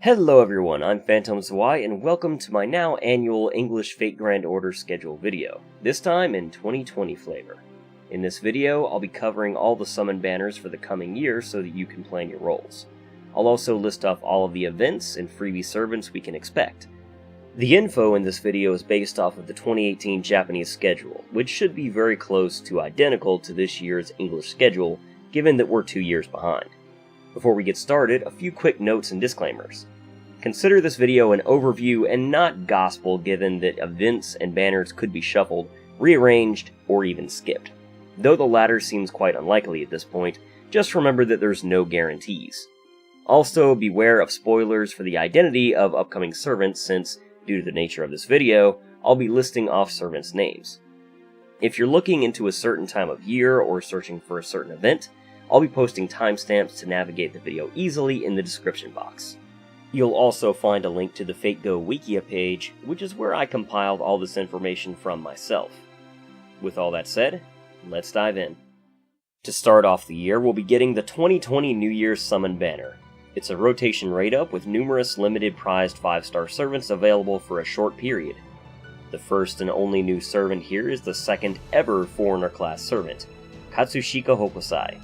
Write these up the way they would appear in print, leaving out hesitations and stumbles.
Hello everyone, I'm Phantom Zwei, and welcome to my now annual English Fate Grand Order schedule video, this time in 2020 flavor. In this video, I'll be covering all the summon banners for the coming year so that you can plan your roles. I'll also list off all of the events and freebie servants we can expect. The info in this video is based off of the 2018 Japanese schedule, which should be very close to identical to this year's English schedule, given that we're 2 years behind. Before we get started, a few quick notes and disclaimers. Consider this video an overview and not gospel, given that events and banners could be shuffled, rearranged, or even skipped. Though the latter seems quite unlikely at this point, just remember that there's no guarantees. Also, beware of spoilers for the identity of upcoming servants since, due to the nature of this video, I'll be listing off servants' names. If you're looking into a certain time of year or searching for a certain event, I'll be posting timestamps to navigate the video easily in the description box. You'll also find a link to the FateGo Wikia page, which is where I compiled all this information from myself. With all that said, let's dive in. To start off the year, we'll be getting the 2020 New Year's Summon banner. It's a rotation rate-up with numerous limited prized 5-star servants available for a short period. The first and only new servant here is the second ever Foreigner-class servant, Katsushika Hokusai.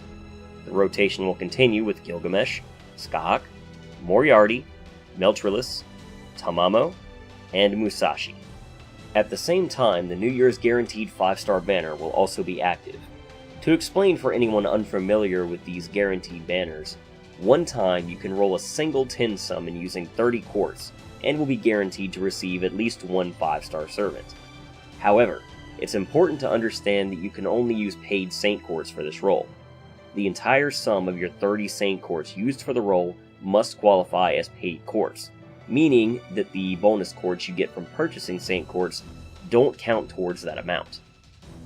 The rotation will continue with Gilgamesh, Skahak, Moriarty, Meltrilus, Tamamo, and Musashi. At the same time, the New Year's guaranteed 5-star banner will also be active. To explain for anyone unfamiliar with these guaranteed banners, one time you can roll a single 10 summon using 30 quartz, and will be guaranteed to receive at least one 5-star servant. However, it's important to understand that you can only use paid Saint quartz for this roll. The entire sum of your 30 Saint quartz used for the roll must qualify as paid quartz, meaning that the bonus quartz you get from purchasing Saint quartz don't count towards that amount.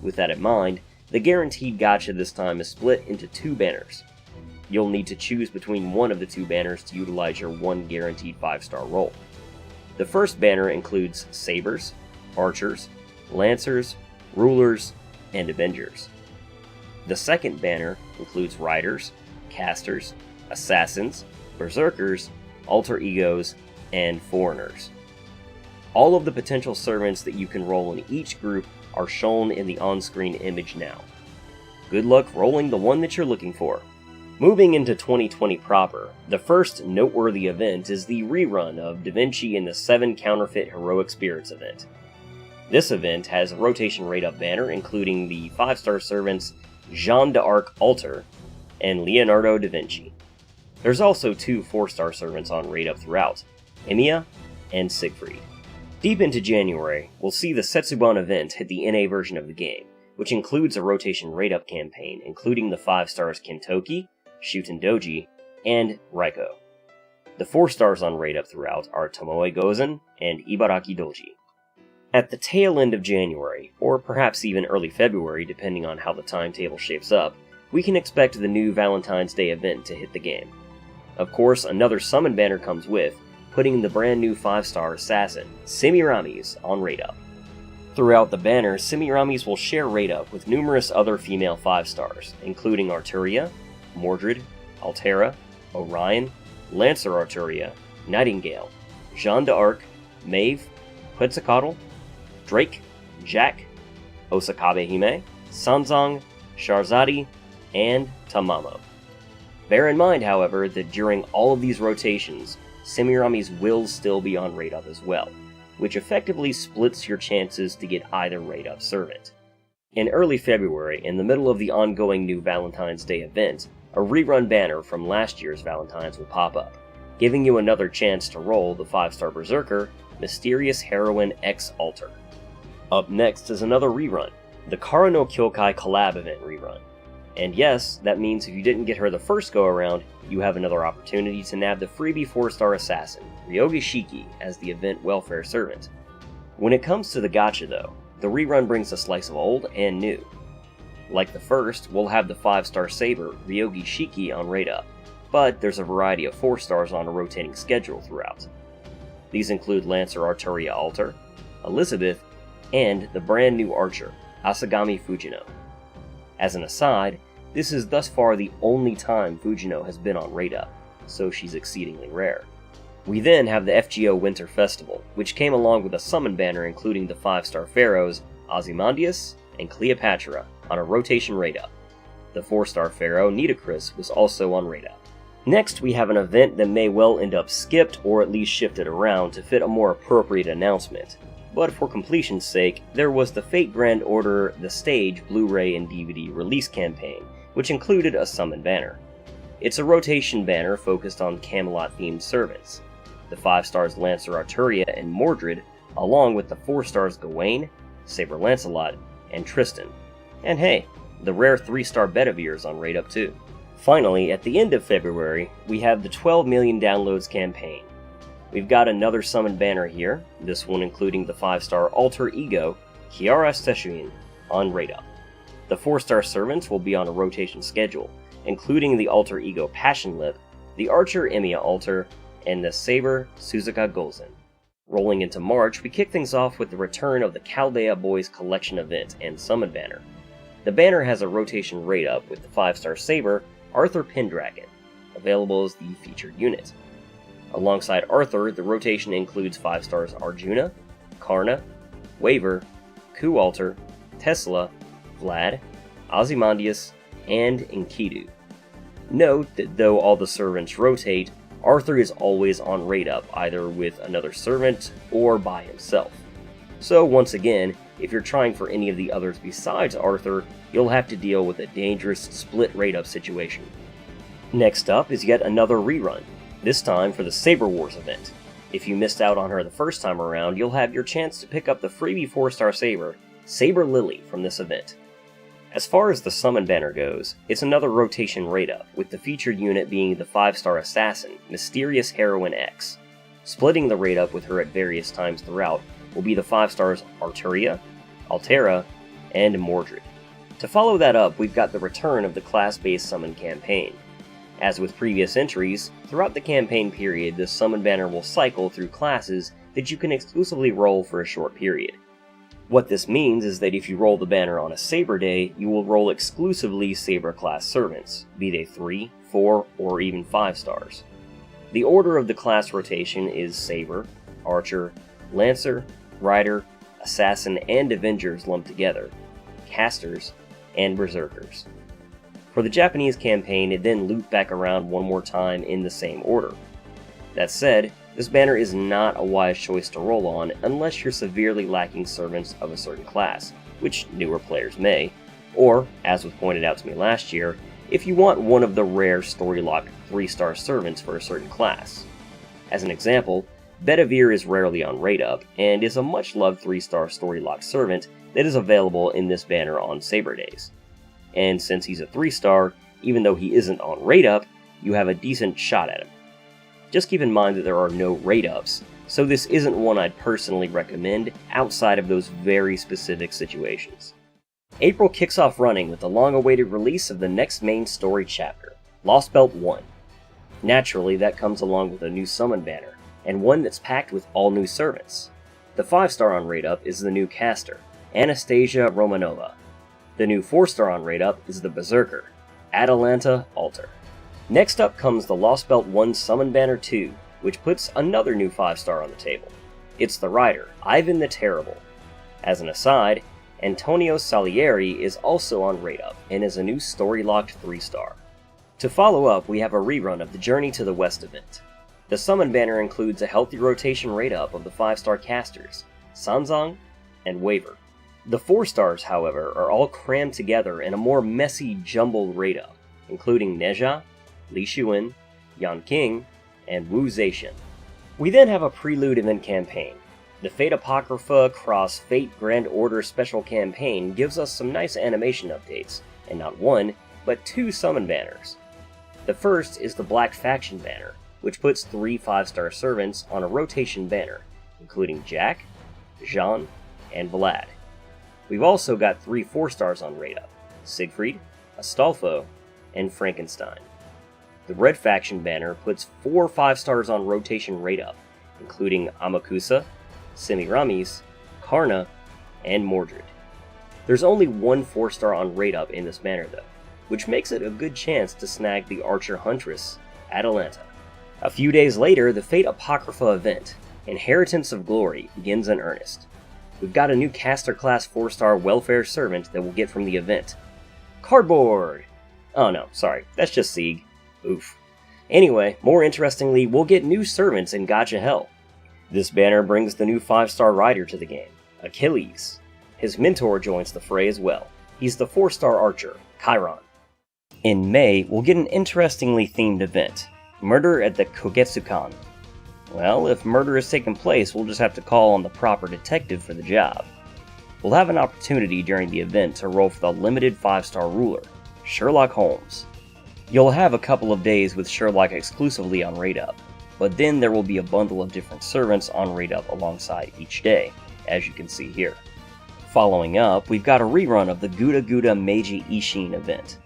With that in mind, the guaranteed gacha this time is split into 2 banners. You'll need to choose between one of the 2 banners to utilize your one guaranteed 5-star roll. The first banner includes Sabers, Archers, Lancers, Rulers, and Avengers. The second banner includes Riders, Casters, Assassins, Berserkers, Alter Egos, and Foreigners. All of the potential servants that you can roll in each group are shown in the on-screen image now. Good luck rolling the one that you're looking for. Moving into 2020 proper, the first noteworthy event is the rerun of Da Vinci in the 7 Counterfeit Heroic Spirits event. This event has a rotation rate-up banner including the 5-star servants Jeanne d'Arc Alter and Leonardo da Vinci. There's also 2 4-star servants on rate-up throughout, Emiya and Siegfried. Deep into January, we'll see the Setsubun Event hit the NA version of the game, which includes a rotation rate-up campaign including the 5-stars Kentoki, Shuten Doji, and Raiko. The 4-stars on rate-up throughout are Tomoe Gozen and Ibaraki Doji. At the tail end of January, or perhaps even early February depending on how the timetable shapes up, we can expect the new Valentine's Day event to hit the game. Of course, another summon banner comes with, putting the brand new 5-star assassin, Semiramis, on rate-up. Throughout the banner, Semiramis will share rate-up with numerous other female 5-stars, including Arturia, Mordred, Altera, Orion, Lancer Arturia, Nightingale, Jeanne d'Arc, Maeve, Quetzalcoatl, Drake, Jack, Osakabe Hime, Sanzang, Sharzadi, and Tamamo. Bear in mind, however, that during all of these rotations, Semiramis will still be on rate-up as well, which effectively splits your chances to get either rate-up servant. In early February, in the middle of the ongoing new Valentine's Day event, a rerun banner from last year's Valentine's will pop up, giving you another chance to roll the 5-star Berserker, Mysterious Heroine X Alter. Up next is another rerun, the Kara no Kyoukai collab event rerun. And yes, that means if you didn't get her the first go-around, you have another opportunity to nab the freebie 4-star assassin, Ryogi Shiki, as the event welfare servant. When it comes to the gacha though, the rerun brings a slice of old and new. Like the first, we'll have the 5-star saber, Ryogi Shiki, on rate-up, but there's a variety of 4-stars on a rotating schedule throughout. These include Lancer Arturia Alter, Elizabeth, and the brand new archer, Asagami Fujino. As an aside, this is thus far the only time Fujino has been on rate-up, so she's exceedingly rare. We then have the FGO Winter Festival, which came along with a summon banner including the 5-star pharaohs Ozymandias and Cleopatra on a rotation rate-up. The 4-star pharaoh Nitocris was also on rate-up. Next, we have an event that may well end up skipped or at least shifted around to fit a more appropriate announcement. But for completion's sake, there was the Fate Grand Order The Stage Blu-ray and DVD release campaign, which included a summon banner. It's a rotation banner focused on Camelot-themed servants. The 5 stars Lancer Arturia and Mordred, along with the 4 stars Gawain, Saber Lancelot, and Tristan. And hey, the rare 3-star Bedivere is on rate-up too. Finally, at the end of February, we have the 12 million downloads campaign. We've got another summon banner here, this one including the 5-star alter ego, Kiara Setsubun, on rate-up. The 4-star servants will be on a rotation schedule, including the alter ego Passion Lip, the Archer Emiya altar, and the Saber Suzuka Golzen. Rolling into March, we kick things off with the return of the Chaldea Boys Collection event and summon banner. The banner has a rotation rate-up with the 5-star Saber, Arthur Pendragon, available as the featured unit. Alongside Arthur, the rotation includes 5 stars Arjuna, Karna, Waver, Ku Alter, Tesla, Vlad, Ozymandias, and Enkidu. Note that though all the servants rotate, Arthur is always on rate-up, either with another servant or by himself. So once again, if you're trying for any of the others besides Arthur, you'll have to deal with a dangerous split rate-up situation. Next up is yet another rerun, this time for the Saber Wars event. If you missed out on her the first time around, you'll have your chance to pick up the freebie 4-star Saber, Saber Lily, from this event. As far as the summon banner goes, it's another rotation rate-up, with the featured unit being the 5-star assassin, Mysterious Heroine X. Splitting the rate-up with her at various times throughout will be the 5 stars Arturia, Altera, and Mordred. To follow that up, we've got the return of the class-based summon campaign. As with previous entries, throughout the campaign period, the summon banner will cycle through classes that you can exclusively roll for a short period. What this means is that if you roll the banner on a Saber day, you will roll exclusively Saber class servants, be they 3, 4, or even 5 stars. The order of the class rotation is Saber, Archer, Lancer, Rider, Assassin, and Avengers lumped together, Casters, and Berserkers. For the Japanese campaign, it then looped back around one more time in the same order. That said, this banner is not a wise choice to roll on unless you're severely lacking servants of a certain class, which newer players may, or, as was pointed out to me last year, if you want one of the rare story-locked 3-star servants for a certain class. As an example, Bedivere is rarely on rate-up, and is a much-loved 3-star story-locked servant that is available in this banner on Saber days. And since he's a 3-star, even though he isn't on rate-up, you have a decent shot at him. Just keep in mind that there are no rate-ups, so this isn't one I'd personally recommend outside of those very specific situations. April kicks off running with the long-awaited release of the next main story chapter, Lost Belt 1. Naturally, that comes along with a new summon banner, and one that's packed with all new servants. The 5-star on rate-up is the new caster, Anastasia Romanova. The new 4-star on rate-up is the Berserker, Atalanta Alter. Next up comes the Lost Belt 1 Summon Banner 2, which puts another new 5-star on the table. It's the Rider, Ivan the Terrible. As an aside, Antonio Salieri is also on rate-up, and is a new story-locked 3-star. To follow up, we have a rerun of the Journey to the West event. The Summon Banner includes a healthy rotation rate-up of the 5-star casters, Sanzang and Waver. The 4-stars, however, are all crammed together in a more messy, jumbled rate-up, including Neja, Li Xuan, Yan King, and Wu Zetian. We then have a prelude event campaign. The Fate Apocrypha Cross Fate Grand Order Special Campaign gives us some nice animation updates, and not one, but 2 summon banners. The first is the Black Faction banner, which puts 3 5-star servants on a rotation banner, including Jack, Jean, and Vlad. We've also got 3 4-stars on rate-up, Siegfried, Astolfo, and Frankenstein. The Red Faction banner puts 4 5-stars on rotation rate-up, including Amakusa, Semiramis, Karna, and Mordred. There's only 1 4-star on rate-up in this banner though, which makes it a good chance to snag the Archer Huntress, Atalanta. A few days later, the Fate Apocrypha event, Inheritance of Glory, begins in earnest. We've got a new caster class 4-star welfare servant that we'll get from the event. Cardboard! Oh no, sorry, that's just Sieg. Oof. Anyway, more interestingly, we'll get new servants in Gacha Hell. This banner brings the new 5-star rider to the game, Achilles. His mentor joins the fray as well. He's the 4-star archer, Chiron. In May, we'll get an interestingly themed event, Murder at the Kogetsukan. Well, if murder has taken place, we'll just have to call on the proper detective for the job. We'll have an opportunity during the event to roll for the limited 5-star ruler, Sherlock Holmes. You'll have a couple of days with Sherlock exclusively on Raid Up, but then there will be a bundle of different servants on Raid Up alongside each day, as you can see here. Following up, we've got a rerun of the Guda Guda Meiji Ishin event.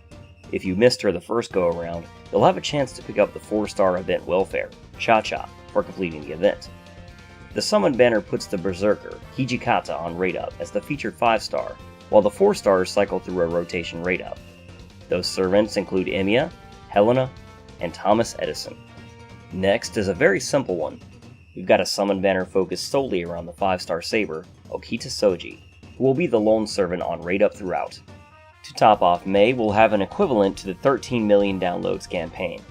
If you missed her the first go-around, you'll have a chance to pick up the 4-star event welfare, Cha-Cha, for completing the event. The summon banner puts the Berserker, Hijikata, on Raid Up as the featured 5-star, while the 4-stars cycle through a rotation Raid Up. Those servants include Emiya, Helena, and Thomas Edison. Next is a very simple one. We've got a summon banner focused solely around the 5-star saber, Okita Soji, who will be the lone servant on Raid Up throughout. To top off May, we'll have an equivalent to the 13 million downloads campaign.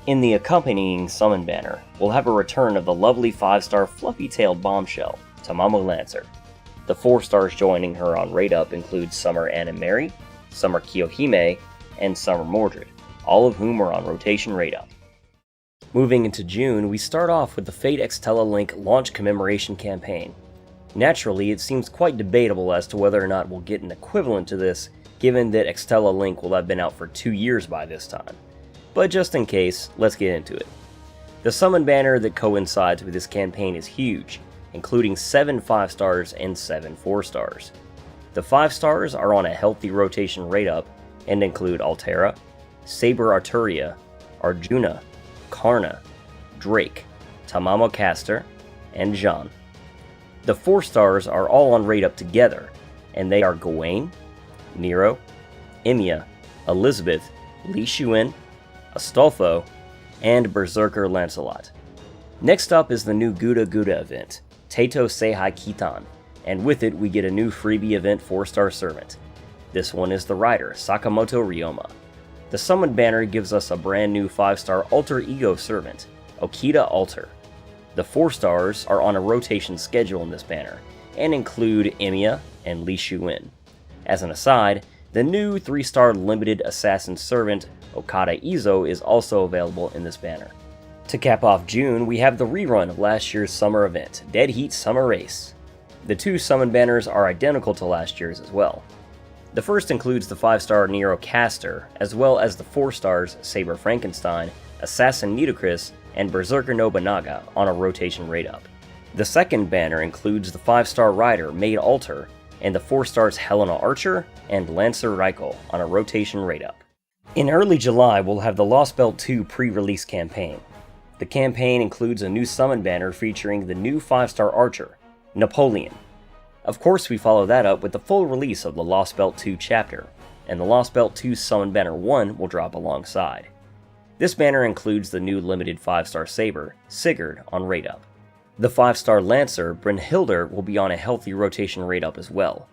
In the accompanying summon banner, we'll have a return of the lovely 5-star fluffy-tailed bombshell, Tamamo Lancer. The 4-stars joining her on Raid Up include Summer Mary, Summer Kiyohime, and Summer Mordred, all of whom are on rotation Raid Up. Moving into June, we start off with the Fate Extella Link launch commemoration campaign. Naturally, it seems quite debatable as to whether or not we'll get an equivalent to this, given that Extella Link will have been out for 2 years by this time. But just in case, let's get into it. The summon banner that coincides with this campaign is huge, including 7 5-stars and 7 4-stars. The 5-stars are on a healthy rotation Raid Up and include Altera, Saber Arturia, Arjuna, Karna, Drake, Tamamo Caster, and Jean. The 4-stars are all on Raid Up together, and they are Gawain, Nero, Emiya, Elizabeth, Li Xuan, Astolfo, and Berserker Lancelot. Next up is the new Guda Guda event, Teito Seihai Kitan, and with it we get a new freebie event 4-star servant. This one is the rider, Sakamoto Ryoma. The summon banner gives us a brand new 5-star alter ego servant, Okita Alter. The 4-stars are on a rotation schedule in this banner, and include Emiya and Li Xuan. As an aside, the new 3-star limited assassin servant, Okada Izo, is also available in this banner. To cap off June, we have the rerun of last year's summer event, Dead Heat Summer Race. The 2 summon banners are identical to last year's as well. The first includes the 5-star Nero Caster, as well as the 4-stars Saber Frankenstein, Assassin Nitocris, and Berserker Nobunaga on a rotation Raid Up. The second banner includes the 5-star rider Maid Alter, and the 4-stars Helena Archer and Lancer Reichel on a rotation Raid Up. In early July, we'll have the Lost Belt 2 pre-release campaign. The campaign includes a new summon banner featuring the new 5-star archer, Napoleon. Of course, we follow that up with the full release of the Lost Belt 2 chapter, and the Lost Belt 2 Summon Banner 1 will drop alongside. This banner includes the new limited 5-star saber, Sigurd, on Raid Up. The 5-star Lancer, Brynhildr, will be on a healthy rotation Raid Up as well.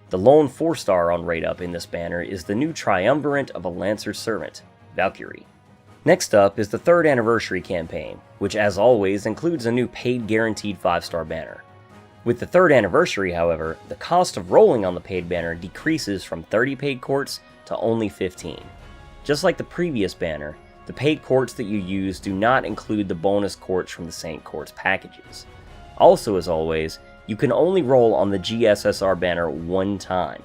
The lone 4-star on Raid Up in this banner is the new triumvirate of a Lancer servant, Valkyrie. Next up is the 3rd Anniversary campaign, which as always includes a new paid guaranteed 5-star banner. With the 3rd Anniversary, however, the cost of rolling on the paid banner decreases from 30 paid quartz to only 15. Just like the previous banner, the paid quartz that you use do not include the bonus quartz from the Saint Quartz packages. Also, as always, you can only roll on the GSSR banner 1 time.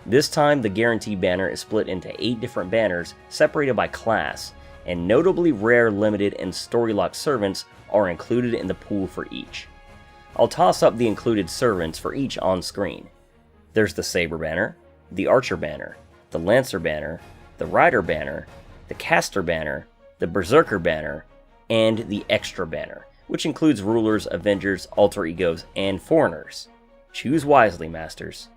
This time, the guarantee banner is split into 8 different banners separated by class, and notably rare limited and story-locked servants are included in the pool for each. I'll toss up the included servants for each on screen. There's the Saber banner, the Archer banner, the Lancer banner, the Rider banner, the Caster banner, the Berserker banner, and the Extra banner, which includes rulers, avengers, alter egos, and foreigners. Choose wisely, masters.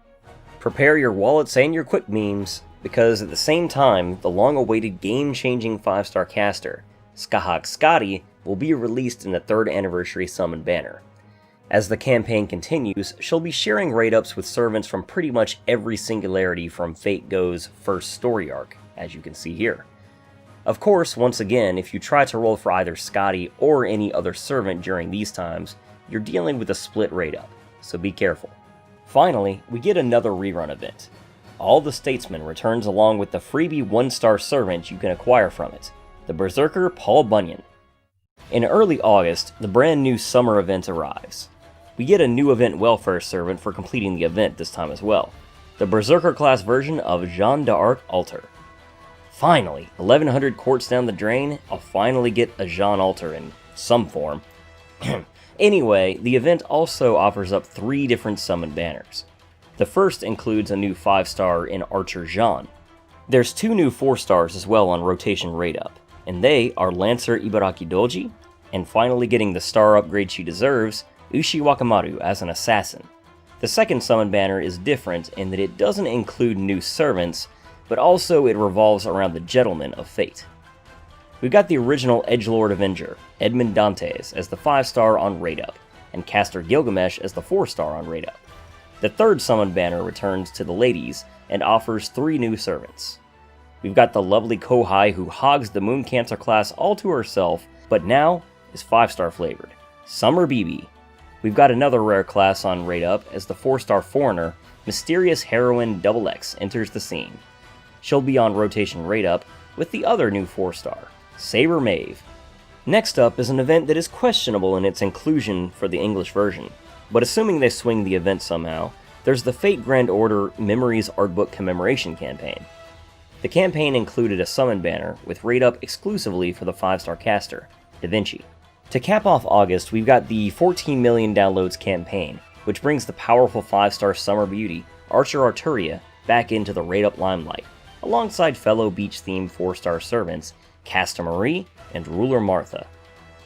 Prepare your wallets and your quick memes, because at the same time, the long-awaited game-changing 5-star caster, Skahak Skadi, will be released in the 3rd anniversary summon banner. As the campaign continues, she'll be sharing raid-ups with servants from pretty much every singularity from Fate Go's first story arc, as you can see here. Of course, once again, if you try to roll for either Scotty or any other servant during these times, you're dealing with a split raid-up, so be careful. Finally, we get another rerun event. All the Statesman returns along with the freebie 1-star servant you can acquire from it, the Berserker Paul Bunyan. In early August, the brand new summer event arrives. We get a new event welfare servant for completing the event this time as well, the Berserker class version of Jeanne d'Arc Altar. Finally, 1100 quartz down the drain, I'll finally get a Jeanne Altar in some form. Anyway, the event also offers up 3 different summon banners. The first includes a new 5-star in Archer Jeanne. There's 2 new 4-stars as well on rotation raid up, and they are Lancer Ibaraki Doji, and finally getting the star upgrade she deserves, Ushi Wakamaru as an assassin. The second summon banner is different in that it doesn't include new servants, but also it revolves around the Gentleman of Fate. We've got the original Edgelord Avenger, Edmund Dantes, as the 5-star on raid up, and Caster Gilgamesh as the 4-star on raid up. The third summon banner returns to the ladies and offers 3 new servants. We've got the lovely Kohai who hogs the Moon Cancer class all to herself, but now is 5-star flavored, Summer BB. We've got another rare class on raid up as the 4-star foreigner, Mysterious Heroine XX enters the scene. She'll be on rotation raid up with the other new 4-star, Saber Maeve. Next up is an event that is questionable in its inclusion for the English version, but assuming they swing the event somehow, there's the Fate Grand Order Memories Artbook Commemoration campaign. The campaign included a summon banner with raid up exclusively for the 5-star caster, Da Vinci. To cap off August, we've got the 14 million downloads campaign, which brings the powerful 5-star Summer Beauty, Archer Arturia, back into the raid up limelight, alongside fellow beach-themed 4-star servants, Casta Marie and Ruler Martha.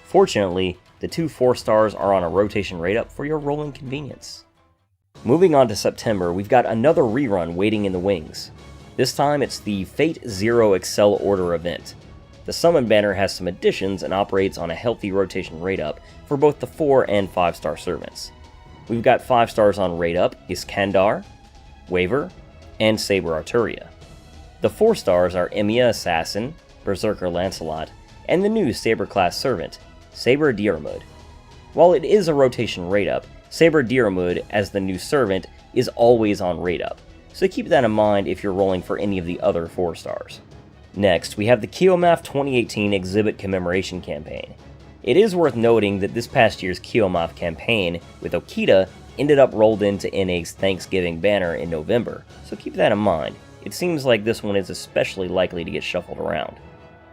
Fortunately, the 2 4-stars are on a rotation raid up for your rolling convenience. Moving on to September, we've got another rerun waiting in the wings. This time it's the Fate Zero Excel Order event. The summon banner has some additions and operates on a healthy rotation raid up for both the 4 and 5-star servants. We've got 5 stars on raid up Iskandar, Waver, and Saber Arturia. The 4 stars are Emiya Assassin, Berserker Lancelot, and the new Saber class servant, Saber Dioramud. While it is a rotation raid up, Saber Dioramud as the new servant is always on raid up, so keep that in mind if you're rolling for any of the other 4 stars. Next, we have the Kiyomaf 2018 Exhibit Commemoration campaign. It is worth noting that this past year's Kiyomaf campaign with Okita ended up rolled into NA's Thanksgiving banner in November, so keep that in mind. It seems like this one is especially likely to get shuffled around.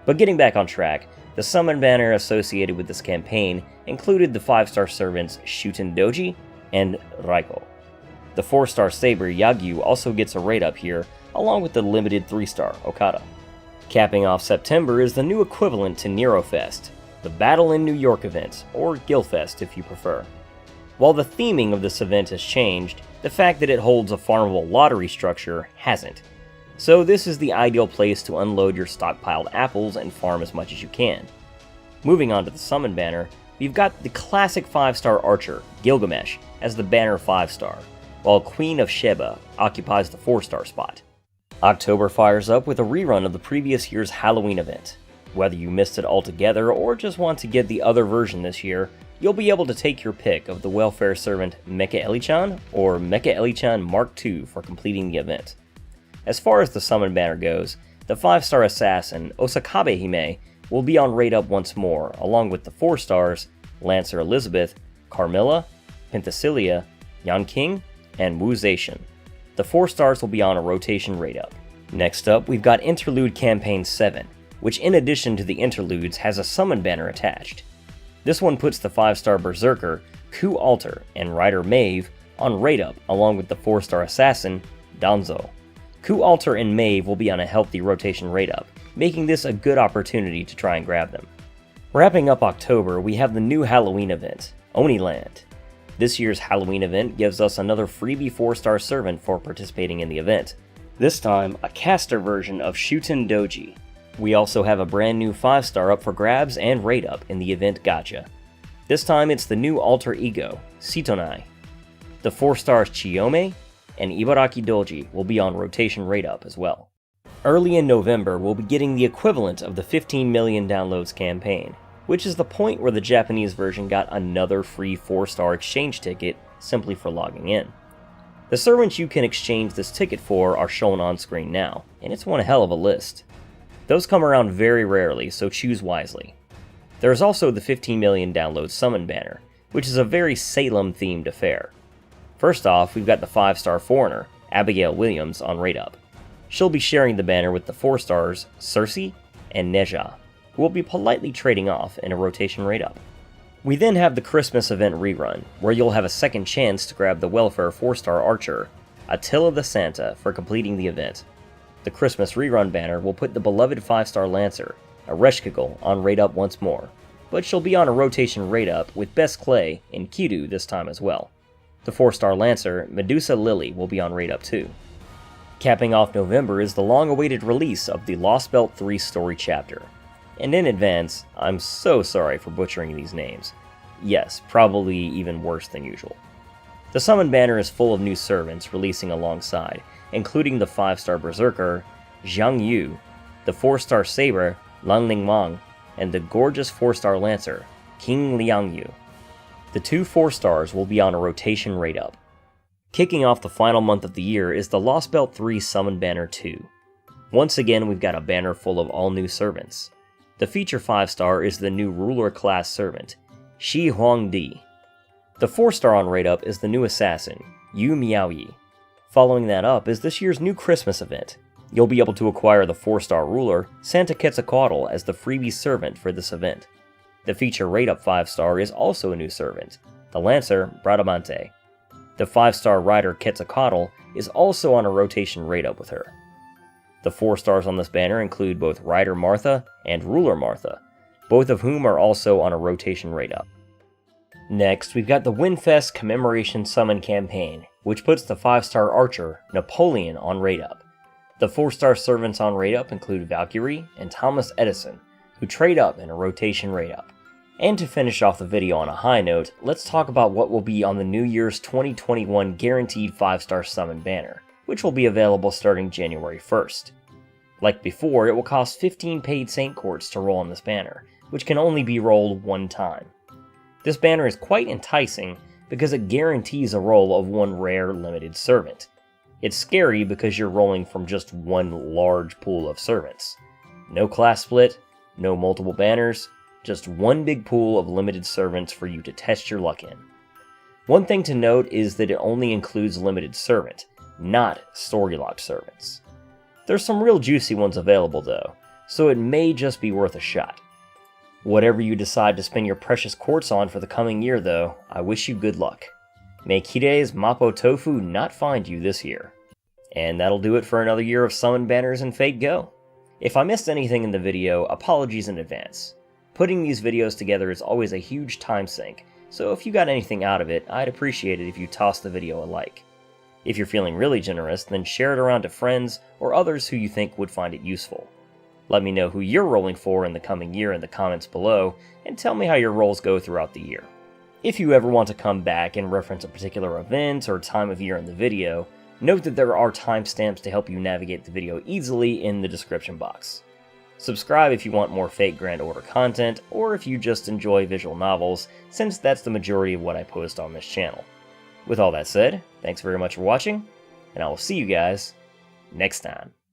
But getting back on track, the summon banner associated with this campaign included the 5-star servants Shuten Doji and Raiko. The 4-star Saber Yagyu also gets a raid up here, along with the limited 3-star Okada. Capping off September is the new equivalent to Nerofest, the Battle in New York event, or Gilfest if you prefer. While the theming of this event has changed, the fact that it holds a farmable lottery structure hasn't. So this is the ideal place to unload your stockpiled apples and farm as much as you can. Moving on to the summon banner, we've got the classic 5-star archer, Gilgamesh, as the banner 5-star, while Queen of Sheba occupies the 4-star spot. October fires up with a rerun of the previous year's Halloween event. Whether you missed it altogether or just want to get the other version this year, you'll be able to take your pick of the welfare servant Mecha Elichan or Mecha Elichan Mark II for completing the event. As far as the summon banner goes, the 5-star assassin Osakabe Hime will be on raid up once more, along with the 4 stars Lancer Elizabeth, Carmilla, Penthesilea, Yan King, and Wu Zaishin. The 4 stars will be on a rotation raid up. Next up, we've got Interlude Campaign 7, which in addition to the interludes has a summon banner attached. This one puts the 5-star Berserker, Ku Alter, and Rider Maeve on raid up along with the 4-star assassin, Danzo. Ku Alter and Maeve will be on a healthy rotation raid up, making this a good opportunity to try and grab them. Wrapping up October, we have the new Halloween event, Oniland. This year's Halloween event gives us another freebie 4-star servant for participating in the event. This time, a caster version of Shuten Doji. We also have a brand new 5-star up for grabs and rate up in the event gacha. This time it's the new alter ego, Sitonai. The 4-stars Chiyome and Ibaraki Doji will be on rotation rate up as well. Early in November, we'll be getting the equivalent of the 15 million downloads campaign, which is the point where the Japanese version got another free 4-star exchange ticket simply for logging in. The servants you can exchange this ticket for are shown on screen now, and it's one hell of a list. Those come around very rarely, so choose wisely. There is also the 15 million download summon banner, which is a very Salem-themed affair. First off, we've got the 5-star foreigner, Abigail Williams, on rate up. She'll be sharing the banner with the 4-stars Cersei and Neja, who will be politely trading off in a rotation rate up. We then have the Christmas event rerun, where you'll have a second chance to grab the welfare 4-star archer, Attila the Santa, for completing the event. The Christmas rerun banner will put the beloved 5-star lancer, Ereshkigal, on rate up once more, but she'll be on a rotation rate up with Best Clay and Kiru this time as well. The 4-star lancer, Medusa Lily, will be on rate up too. Capping off November is the long-awaited release of the Lost Belt 3 story chapter. And in advance, I'm so sorry for butchering these names. Yes, probably even worse than usual. The summon banner is full of new servants releasing alongside, including the 5-star berserker, Zhang Yu, the 4-star saber, Lang Ling Wang, and the gorgeous 4-star lancer, King Liang Yu. The two 4-stars will be on a rotation rate up. Kicking off the final month of the year is the Lost Belt 3 Summon Banner 2. Once again, we've got a banner full of all new servants. The feature 5-star is the new ruler class servant, Shi Huangdi. The 4-star on rate up is the new assassin, Yu Miaoyi. Following that up is this year's new Christmas event. You'll be able to acquire the 4-star ruler, Santa Quetzalcoatl, as the freebie servant for this event. The feature rate up 5-star is also a new servant, the lancer, Bradamante. The 5-star rider Quetzalcoatl is also on a rotation rate up with her. The 4-stars on this banner include both Rider Martha and Ruler Martha, both of whom are also on a rotation rate up. Next, we've got the Winfest Commemoration Summon campaign, which puts the 5-star archer, Napoleon, on rate up. The 4-star servants on rate up include Valkyrie and Thomas Edison, who trade up in a rotation rate up. And to finish off the video on a high note, let's talk about what will be on the New Year's 2021 guaranteed 5-star summon banner, which will be available starting January 1st. Like before, it will cost 15 paid Saint Quartz to roll on this banner, which can only be rolled one time. This banner is quite enticing because it guarantees a roll of one rare limited servant. It's scary because you're rolling from just one large pool of servants. No class split, no multiple banners, just one big pool of limited servants for you to test your luck in. One thing to note is that it only includes limited servant, not story-locked servants. There's some real juicy ones available though, so it may just be worth a shot. Whatever you decide to spend your precious quartz on for the coming year though, I wish you good luck. May Kire's Mapo Tofu not find you this year. And that'll do it for another year of Summon Banners and Fate Go. If I missed anything in the video, apologies in advance. Putting these videos together is always a huge time sink, so if you got anything out of it, I'd appreciate it if you tossed the video a like. If you're feeling really generous, then share it around to friends or others who you think would find it useful. Let me know who you're rolling for in the coming year in the comments below, and tell me how your rolls go throughout the year. If you ever want to come back and reference a particular event or time of year in the video, note that there are timestamps to help you navigate the video easily in the description box. Subscribe if you want more Fate Grand Order content, or if you just enjoy visual novels, since that's the majority of what I post on this channel. With all that said, thanks very much for watching, and I will see you guys next time.